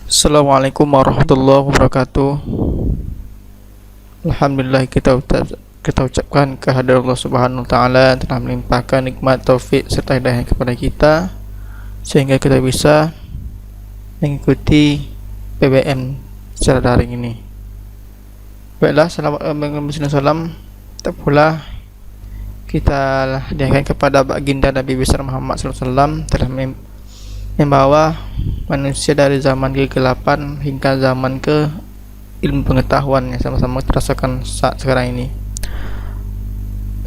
Assalamualaikum warahmatullahi wabarakatuh. Alhamdulillah kita ucapkan kehadirat Allah Subhanahu wa taala telah melimpahkan nikmat taufik serta hidayah kepada kita sehingga kita bisa mengikuti PBM secara daring ini. Baiklah, salam tak pula kita hadiahkan kepada baginda Nabi besar Muhammad SAW telah membawa manusia dari zaman kegelapan hingga zaman ke ilmu pengetahuan yang sama-sama terasakan saat sekarang ini.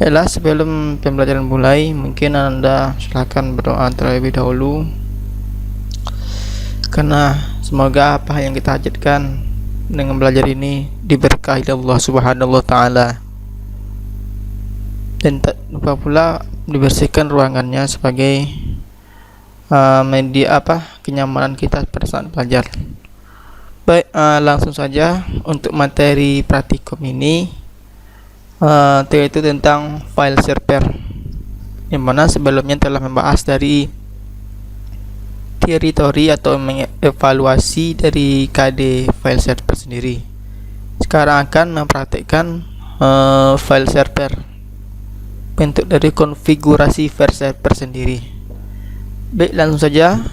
Baiklah, sebelum pembelajaran mulai, mungkin Anda silakan berdoa terlebih dahulu, karena semoga apa yang kita hajatkan dengan belajar ini diberkahi Allah Subhanahu wa taala, dan tak lupa pula dibersihkan ruangannya sebagai media kenyamanan kita pada saat belajar. Baik, langsung saja untuk materi praktikum ini, yaitu tentang file server, yang mana sebelumnya telah membahas dari teori atau mengevaluasi dari KD file server sendiri. Sekarang akan mempraktikkan file server, bentuk dari konfigurasi file server sendiri. Baik, langsung saja.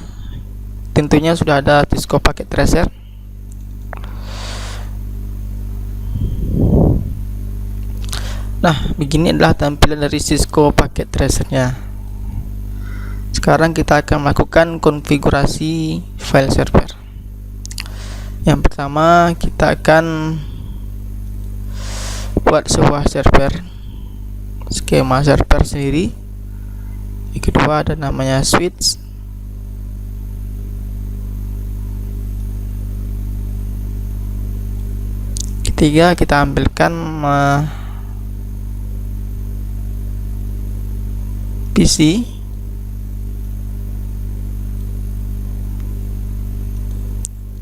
Tentunya sudah ada Cisco Packet Tracer. Nah, begini adalah tampilan dari Cisco Packet Tracer-nya. Sekarang kita akan melakukan konfigurasi file server. Yang pertama, kita akan buat sebuah server, skema server sendiri. Yang kedua ada namanya switch. Ketiga, kita ambilkan PC.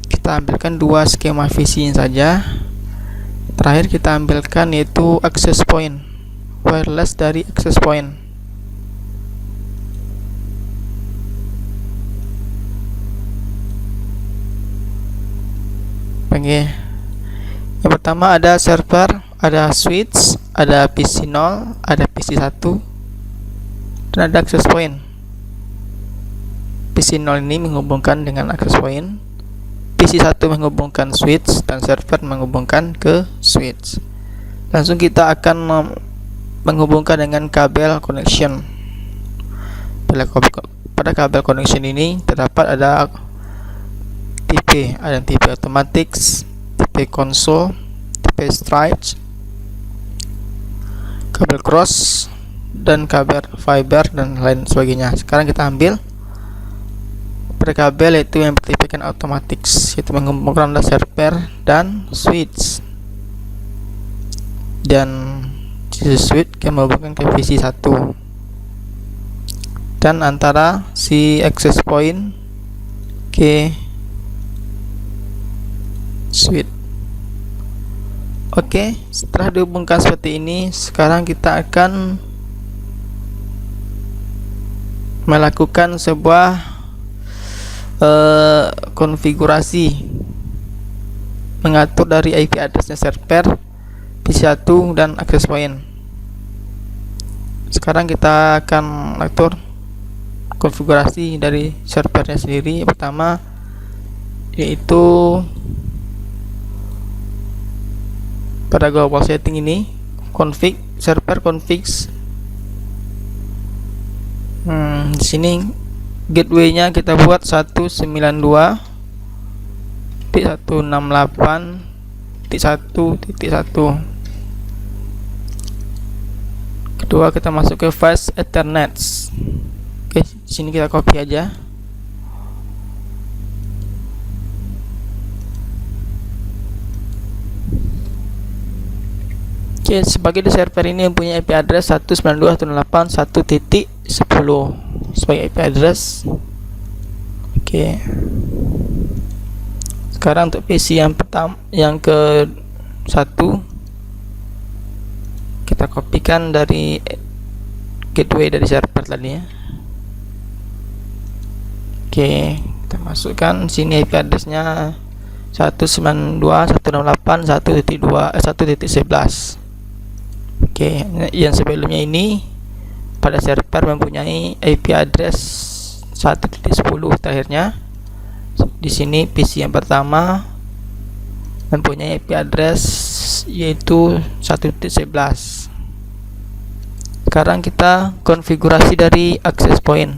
Kita ambilkan dua skema VC saja. Terakhir kita ambilkan yaitu access point, wireless dari access point. Oke. Yang pertama ada server, ada switch, ada PC 0, ada PC 1, dan ada access point. PC 0 ini menghubungkan dengan access point, PC 1 menghubungkan switch, dan server menghubungkan ke switch. Langsung kita akan menghubungkan dengan kabel connection. Pada kabel connection ini terdapat ada ada tipe automatics, tipe konsol, tipe straight, kabel cross, dan kabel fiber, dan lain sebagainya. Sekarang kita ambil pada kabel yaitu yang bertipekan automatics, yaitu menghubungkan server dan switch, dan switch yang menghubungkan ke PC 1, dan antara si access point ke switch. Oke, setelah dihubungkan seperti ini, sekarang kita akan melakukan sebuah konfigurasi mengatur dari IP addressnya server, PC1, dan access point. Sekarang kita akan atur konfigurasi dari servernya sendiri. Yang pertama yaitu pada global setting ini, config server config. Di sini gateway-nya kita buat 192.168.1.1. Kedua, kita masuk ke fast ethernet. Oke, sini kita copy aja. Oke, sebagai di server ini mempunyai IP address 192.168.1.10 sebagai IP address. Oke. Sekarang untuk PC yang pertama, yang ke 1, kita kopikan dari gateway dari server tadi ya. Oke, kita masukkan sini IP addressnya 192.168.1.2 Oke, yang sebelumnya ini pada server mempunyai IP address 1.10 terakhirnya. Di sini PC yang pertama mempunyai IP address yaitu 1.11. Sekarang kita konfigurasi dari access point.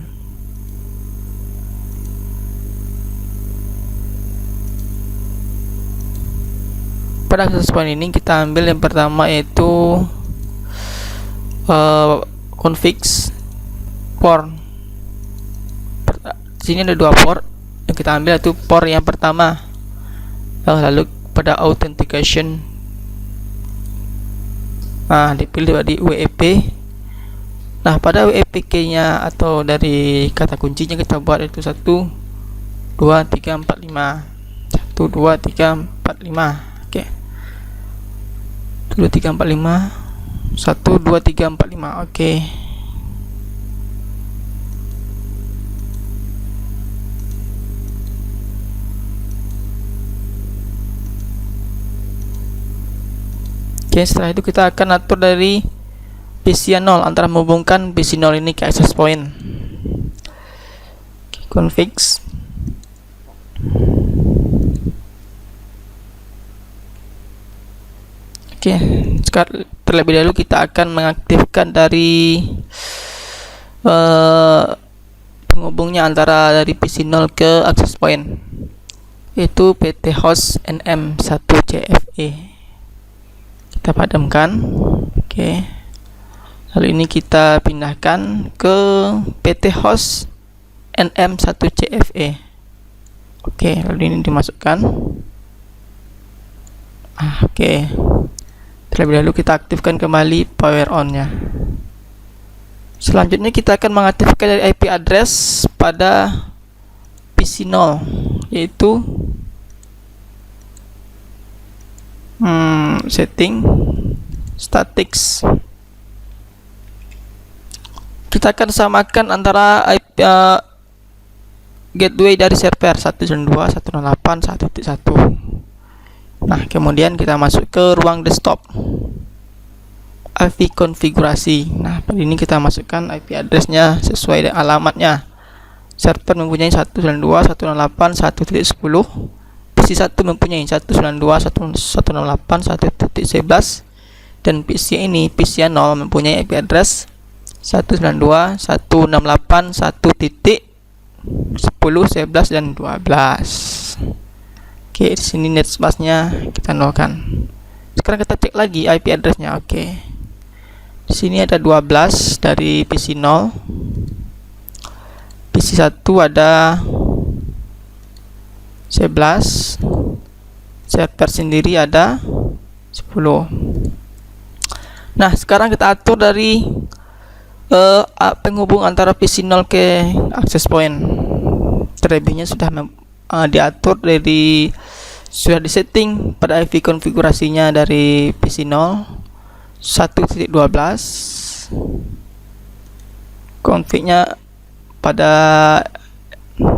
Pada access point ini kita ambil yang pertama yaitu config port. Di sini ada dua port yang kita ambil, yaitu port yang pertama. Lalu pada authentication, dipilih di WEP. Nah, pada WEPK nya atau dari kata kuncinya kita buat itu 1 2 3 4 5 1 2 3 4 5. Oke, 1 2 3 4 5 1 2 3 4 5. Oke, setelah itu kita akan atur dari PC 0 antara menghubungkan PC 0 ini ke access point. Config. Oke, sekarang terlebih dahulu kita akan mengaktifkan dari penghubungnya antara dari PC 0 ke access point, yaitu PT host NM1CFE. Kita padamkan. Oke, lalu ini kita pindahkan ke PT host NM1CFE. Oke, lalu ini dimasukkan. Oke, terlebih dahulu kita aktifkan kembali power on nya. Selanjutnya kita akan mengaktifkan dari IP address pada PC 0, yaitu setting statics. Kita akan samakan antara IP gateway dari server 192.168.1.1. Nah, kemudian kita masuk ke ruang desktop, IP konfigurasi. Nah, pada ini kita masukkan IP addressnya sesuai dengan alamatnya. Server mempunyai 192.168.1.10, PC 1 mempunyai 192.168.1.11, dan PC ini, PC 0, mempunyai IP address 192.168.1.10, 11, dan 12. Oke, di sini net space-nya kita nolkan. Sekarang kita cek lagi IP address-nya. Oke, di sini ada 12 dari PC 0. PC 1 ada 11. Server sendiri ada 10. Nah, sekarang kita atur dari penghubung antara PC 0 ke access point. Terlebihnya sudah diatur dari, sudah disetting pada IP konfigurasinya dari PC 0 1.12. Config-nya pada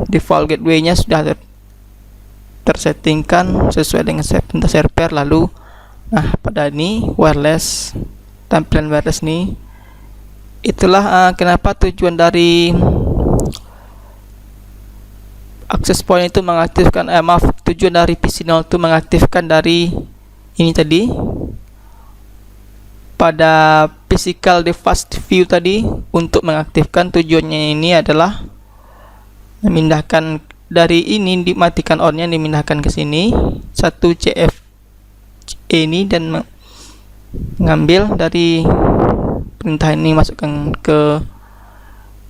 default gateway-nya sudah tersettingkan sesuai dengan perintah server. Lalu pada ini wireless, tampilan wireless nih, itulah kenapa tujuan dari access point itu mengaktifkan tujuan dari PC 0 itu mengaktifkan dari ini tadi pada physical device view tadi. Untuk mengaktifkan, tujuannya ini adalah memindahkan dari ini, dimatikan on-nya, dimindahkan ke sini 1CF ini, dan mengambil dari perintah ini masukkan ke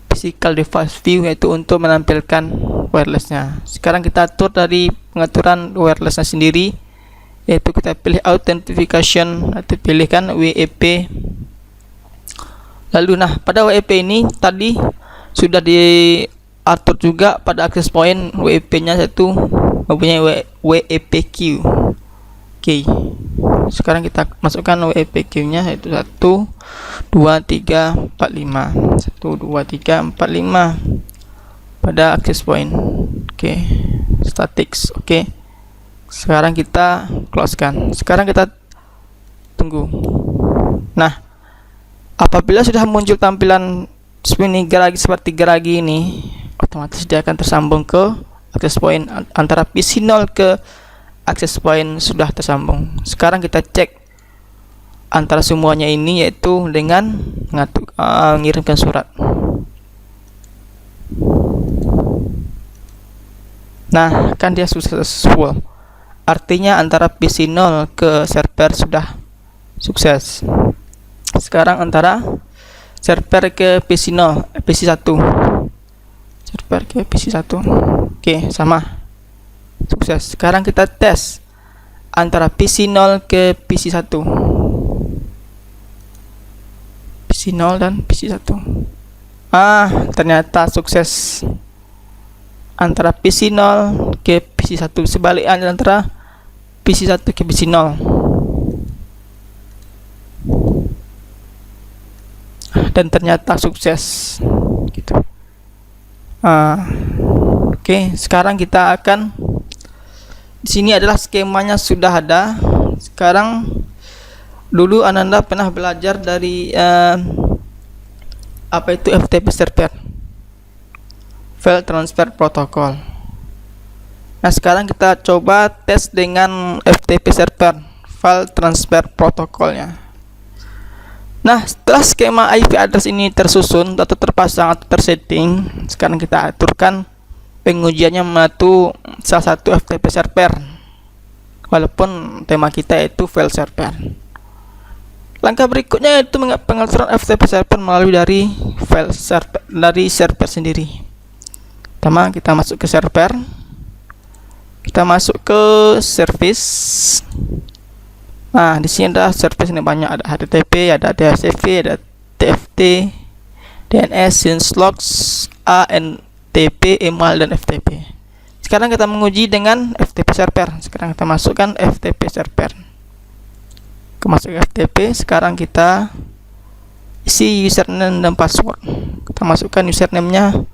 physical device view, yaitu untuk menampilkan wirelessnya. Sekarang kita atur dari pengaturan wirelessnya sendiri, yaitu kita pilih authentication atau pilihkan WEP. Lalu pada WEP ini tadi sudah diatur juga pada access point WEP nya, yaitu mempunyai WEPQ. Oke, sekarang kita masukkan WEPQ nya, yaitu 1 2 3 4 5 1 2 3 4 5 pada access point. Oke, statics. Oke, sekarang kita close kan. Sekarang kita tunggu. Nah, apabila sudah muncul tampilan spinning geragi seperti geragi ini, otomatis dia akan tersambung ke access point. Antara PC 0 ke access point sudah tersambung. Sekarang kita cek antara semuanya ini, yaitu dengan mengirimkan surat. Nah, kan dia successful. Artinya antara PC 0 ke server sudah sukses. Sekarang antara server ke PC 0, PC 1. Server ke PC 1. Oke, sama. Sukses. Sekarang kita tes antara PC 0 ke PC 1. PC 0 dan PC 1. Ternyata sukses. Antara PC 0 ke PC 1, sebaliknya antara PC 1 ke PC 0. Dan ternyata sukses gitu. Oke, sekarang kita akan, di sini adalah skemanya sudah ada. Sekarang dulu Ananda pernah belajar dari apa itu FTP server, File Transfer Protocol. Nah, sekarang kita coba tes dengan FTP server, File Transfer Protocolnya. Nah, setelah skema IP address ini tersusun atau terpasang atau tersetting, sekarang kita aturkan pengujiannya melalui salah satu FTP server, walaupun tema kita itu file server. Langkah berikutnya itu pengaturan FTP server melalui dari file server, dari server sendiri. Pertama, kita masuk ke server, kita masuk ke service. Nah, di sini ada service ini banyak, ada HTTP, ada DHCP, ada TFT, DNS, Synslogs, ANTP, email, dan FTP. Sekarang kita menguji dengan FTP server. Sekarang kita masukkan FTP server. Masuk ke FTP. Sekarang kita isi username dan password. Kita masukkan username-nya,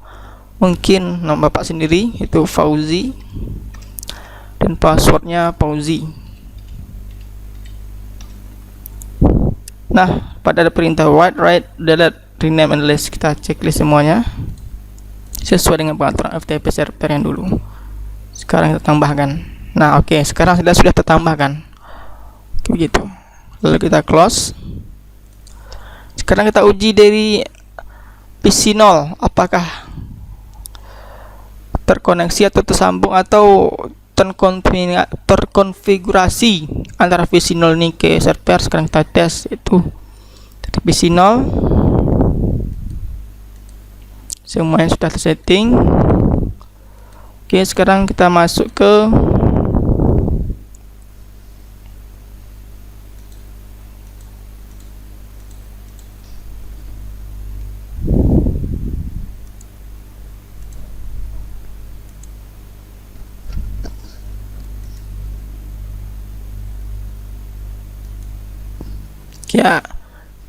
mungkin nama bapak sendiri, itu Fauzi, dan passwordnya Fauzi. Nah, pada ada perintah write, delete, rename, and list. Kita checklist semuanya sesuai dengan pengaturan FTP server yang dulu. Sekarang kita tambahkan. Nah, oke, sekarang sudah tertambahkan. Begitu. Lalu kita close. Sekarang kita uji dari PC 0, apakah terkoneksi atau tersambung atau terkonfigurasi antara PC 0 ini ke server. Sekarang kita tes itu dari PC 0, semuanya sudah tersetting. Oke, sekarang kita masuk ke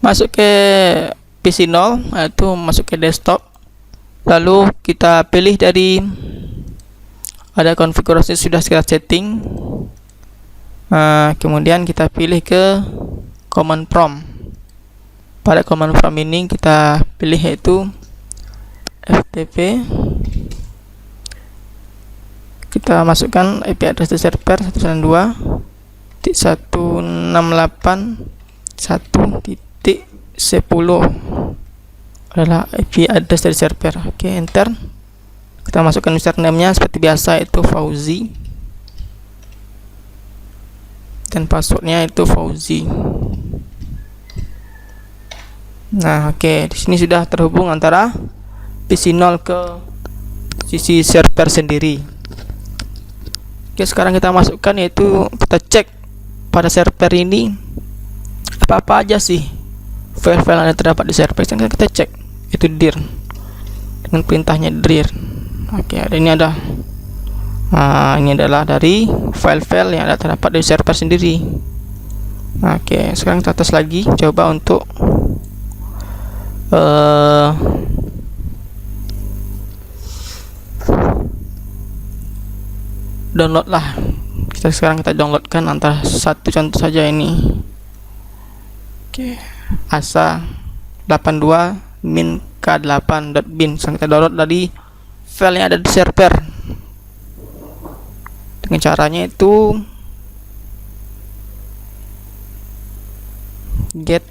masuk ke PC 0, itu masuk ke desktop. Lalu kita pilih dari ada konfigurasi sudah kita setting. Kemudian kita pilih ke command prompt. Pada command prompt ini kita pilih yaitu FTP. Kita masukkan IP address di server 192.168.1.10 adalah IP address dari server. Oke, enter. Kita masukkan username-nya seperti biasa, itu Fauzi, dan passwordnya itu Fauzi. Nah, oke, di sini sudah terhubung antara PC 0 ke sisi server sendiri. Oke, sekarang kita masukkan yaitu kita cek pada server ini apa aja sih file-file yang terdapat di server. Sekarang kita cek itu dir dengan perintahnya dir. Oke, ini ada ini adalah dari file-file yang ada terdapat di server sendiri. Oke, sekarang kita tes lagi, coba untuk download lah. Sekarang kita downloadkan antara satu contoh saja ini. Oke, asa 82 min k8.bin. Sekarang kita download dari file yang ada di server. Dengan caranya itu get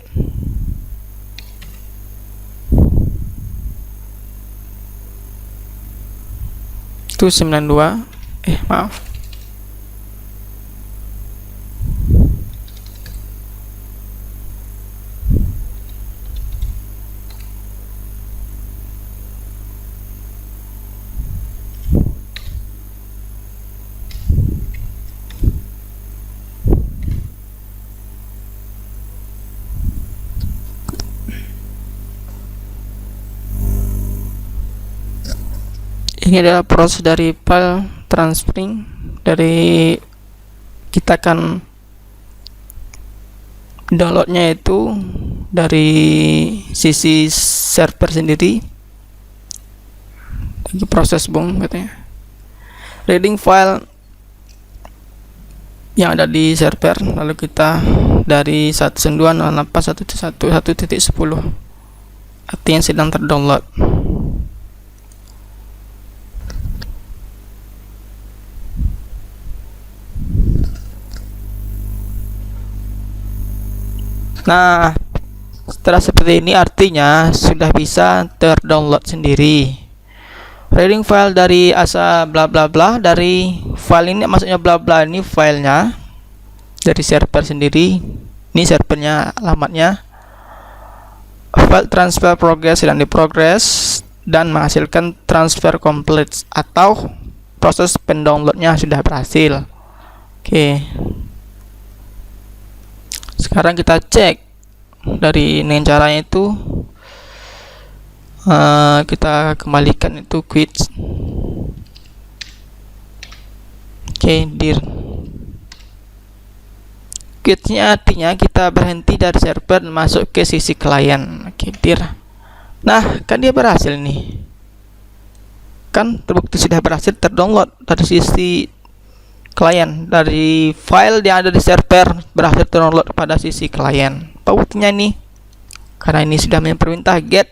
itu 92 maaf ini adalah proses dari file transferring. Dari kita akan downloadnya itu dari sisi server sendiri. Lagi proses bung katanya. Reading file yang ada di server, lalu kita dari 192.168.1.1.10 artinya sedang terdownload. Nah, setelah seperti ini artinya sudah bisa terdownload sendiri. Reading file dari asa bla bla bla, dari file ini maksudnya bla bla ini filenya dari server sendiri. Ini servernya, alamatnya. File transfer progress sedang diprogres dan menghasilkan transfer complete atau proses pendownloadnya sudah berhasil. Oke. Sekarang kita cek dari dengan caranya itu kita kembalikan itu quit. Oke, dir. Quitnya artinya kita berhenti dari server dan masuk ke sisi klien. Oke, dir. Nah, kan dia berhasil nih. Kan terbukti sudah berhasil terdownload dari sisi klien, dari file yang ada di server berhasil terdownload pada sisi klien. Buktinya nih, karena ini sudah memperintah get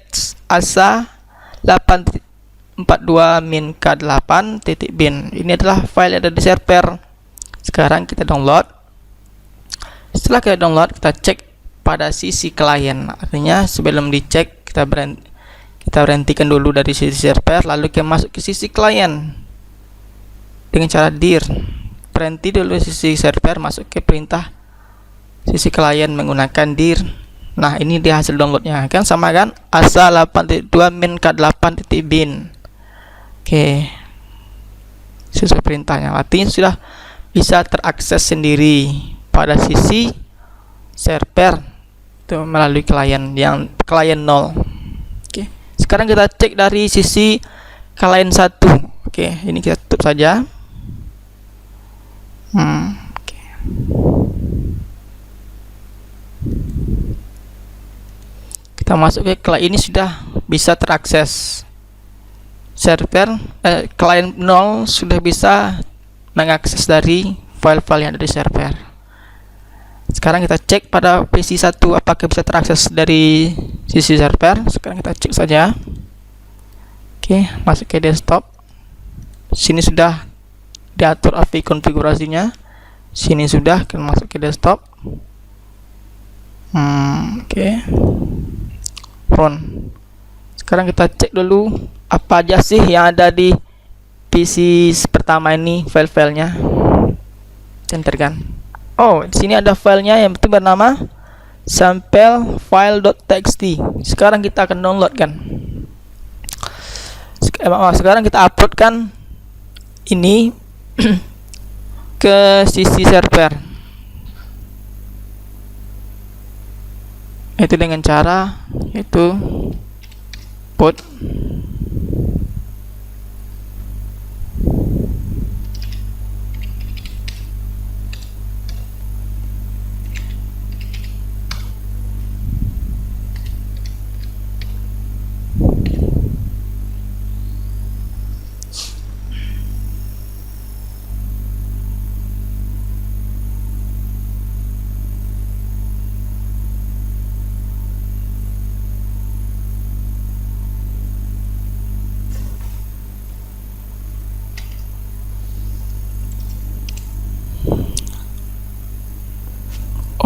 asa 842 min k8.bin. Ini adalah file yang ada di server. Sekarang kita download. Setelah kita download, kita cek pada sisi klien. Artinya sebelum dicek kita berhentikan dulu dari sisi server, lalu kita masuk ke sisi klien dengan cara dir. Berhenti dulu sisi server, masuk ke perintah sisi klien menggunakan dir. Nah, ini dia hasil downloadnya, kan sama kan, asa 82 min k8.bin. Oke, sesuai perintahnya, artinya sudah bisa terakses sendiri pada sisi server itu melalui klien yang klien 0. Oke, sekarang kita cek dari sisi klien 1. Oke, ini kita tutup saja. Okay. Kita masuk ke klien, ini sudah bisa terakses server. Klien 0 sudah bisa mengakses dari file-file yang ada di server. Sekarang kita cek pada PC 1 apakah bisa terakses dari sisi server. Sekarang kita cek saja. Oke, masuk ke desktop. Sini sudah diatur API konfigurasinya. Sini sudah, kita masuk ke desktop. Oke. Run. Sekarang kita cek dulu apa aja sih yang ada di PC pertama ini, file-filenya. Enter kan. Oh, di sini ada filenya yang betul bernama sample file.txt. Sekarang kita akan download kan. Sekarang kita upload kan ini ke sisi server, itu dengan cara itu put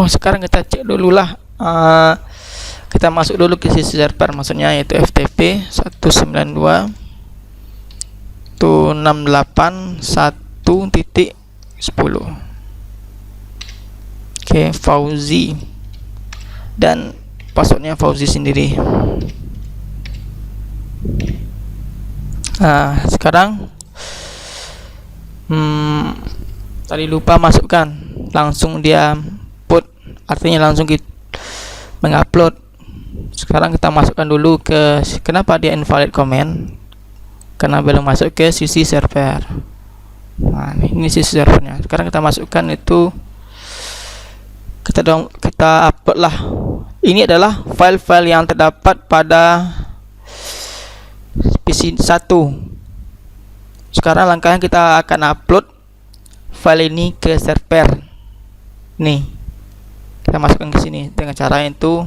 Sekarang kita cek dulu lah. Kita masuk dulu ke sisi server, maksudnya yaitu FTP 192.168.1.10. Oke, Fauzi, dan passwordnya Fauzi sendiri. Sekarang tadi lupa masukkan, langsung dia put, artinya langsung kita mengupload. Sekarang kita masukkan dulu ke, kenapa dia invalid comment, karena belum masuk ke sisi server. Nah, ini sisi servernya. Sekarang kita masukkan itu, kita upload lah. Ini adalah file-file yang terdapat pada PC 1. Sekarang langkahnya kita akan upload file ini ke server. Nih, kita masukkan ke sini dengan cara itu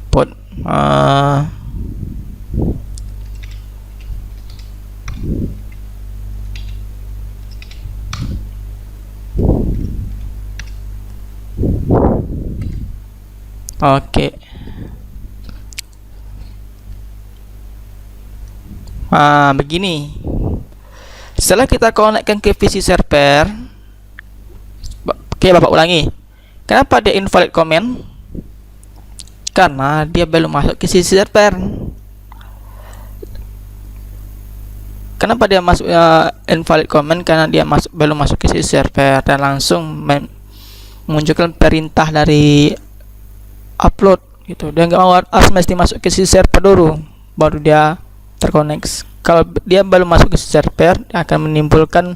put oke. Begini. Setelah kita konekkan ke PC server, oke, Bapak ulangi. Kenapa dia invalid comment? Karena dia belum masuk ke sisi server. Kenapa dia masuk invalid comment? Karena dia belum masuk ke sisi server dan langsung menunjukkan perintah dari upload gitu. Dia nggak mau, harus mesti masuk ke sisi server dulu baru dia terkoneksi. Kalau dia belum masuk ke sisi server, dia akan menimbulkan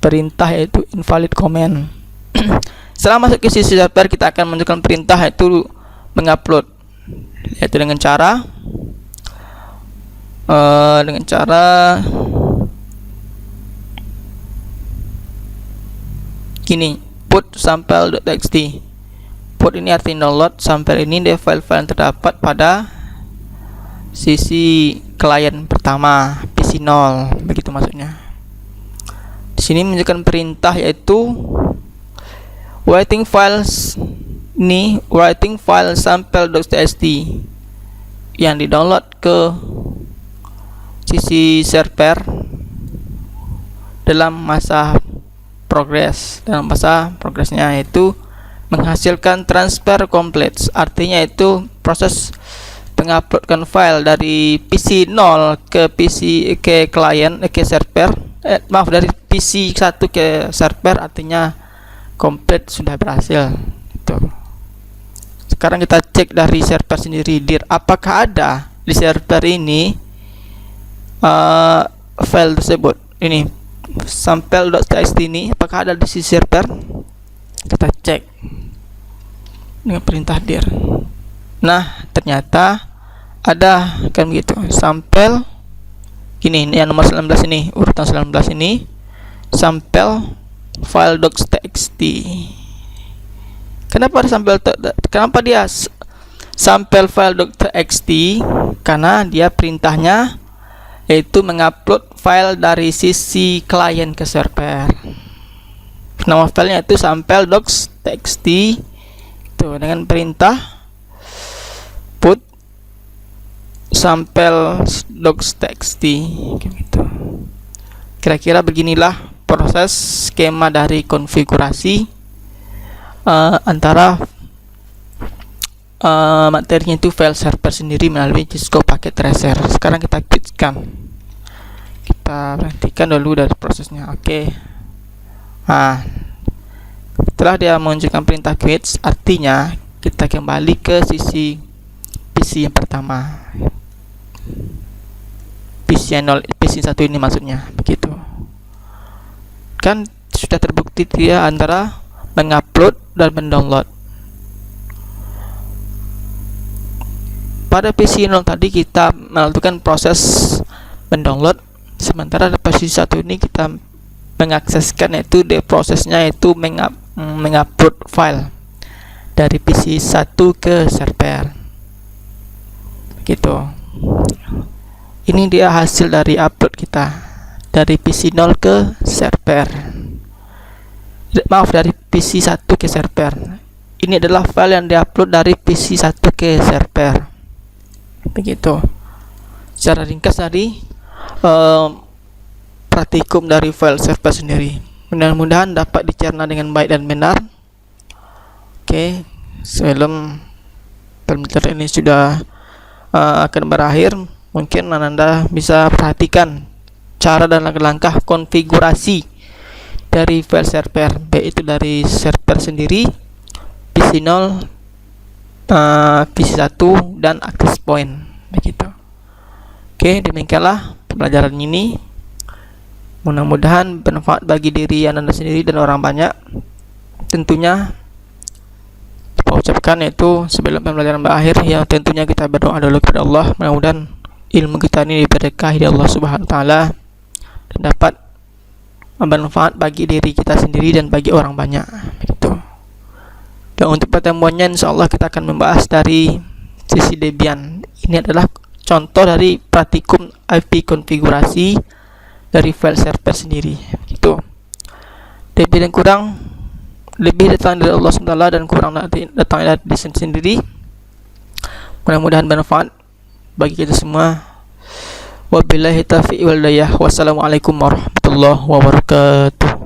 perintah yaitu invalid comment. Setelah masuk ke sisi server, kita akan menunjukkan perintah yaitu mengupload, yaitu dengan cara gini, put sample.txt. Put ini artinya download, sample ini dia file-file yang terdapat pada sisi klien pertama, PC 0, begitu maksudnya. Di sini menunjukkan perintah yaitu writing files. Ini writing file sample.txt yang di-download ke sisi server dalam masa progress. Dalam masa progresnya itu menghasilkan transfer complete, artinya itu proses menguploadkan file dari PC 0 ke klien, ke server, dari PC 1 ke server, artinya komplit, sudah berhasil itu. Sekarang kita cek dari server sendiri, apakah ada di server ini file tersebut. Ini sample.txt ini apakah ada di sisi server? Kita cek dengan perintah dir. Nah, ternyata ada, kan begitu. Sampel gini, ini yang nomor 19 ini, urutan 19 ini, sampel file docs.txt. Kenapa dia sampel file docs.txt? Karena dia perintahnya yaitu mengupload file dari sisi klien ke server. Nama filenya itu sampel docs.txt. Tuh, dengan perintah put sampel docs.txt gitu. Kira-kira beginilah proses skema dari konfigurasi antara materinya itu file server sendiri melalui Cisco Packet Tracer. Sekarang kita quitkan, kita perhatikan dulu dari prosesnya. Oke. Nah, setelah dia menunjukkan perintah quit, artinya kita kembali ke sisi PC yang pertama, PC 1 ini maksudnya, begitu kan. Sudah terbukti dia antara mengupload dan mendownload. Pada PC 0 tadi kita melakukan proses mendownload, sementara pada PC 1 ini kita mengakseskan, yaitu prosesnya itu mengupload file dari PC 1 ke server gitu. Ini dia hasil dari upload kita dari PC 0 ke server, maaf, dari PC1 ke server. Ini adalah file yang diupload dari PC1 ke server. Begitu. Secara ringkas dari praktikum dari file server sendiri. Mudah-mudahan dapat dicerna dengan baik dan benar. Oke, sebelum pembelajaran ini sudah akan berakhir, mungkin Ananda bisa perhatikan cara dan langkah-langkah konfigurasi dari file server, baik itu dari server sendiri, PC0, PC1 dan access point. Begitu. Oke, demikianlah pembelajaran ini. Mudah-mudahan bermanfaat bagi diri Anda sendiri dan orang banyak. Tentunya kita ucapkan yaitu sebelum pembelajaran berakhir, yang tentunya kita berdoa dulu kepada Allah, mudah-mudahan ilmu kita ini diberkahi oleh Allah Subhanahu wa taala dan dapat bermanfaat bagi diri kita sendiri dan bagi orang banyak. Begitu. Dan untuk pertemuannya insyaallah kita akan membahas dari sisi Debian. Ini adalah contoh dari praktikum IP konfigurasi dari file server sendiri. Begitu. Lebih dan kurang, lebih datang dari Allah SWT dan kurang datang dari desain sendiri. Mudah-mudahan bermanfaat bagi kita semua. Wabillahi taufiq wal hidayah. Wassalamualaikum warahmatullahi wabarakatuh.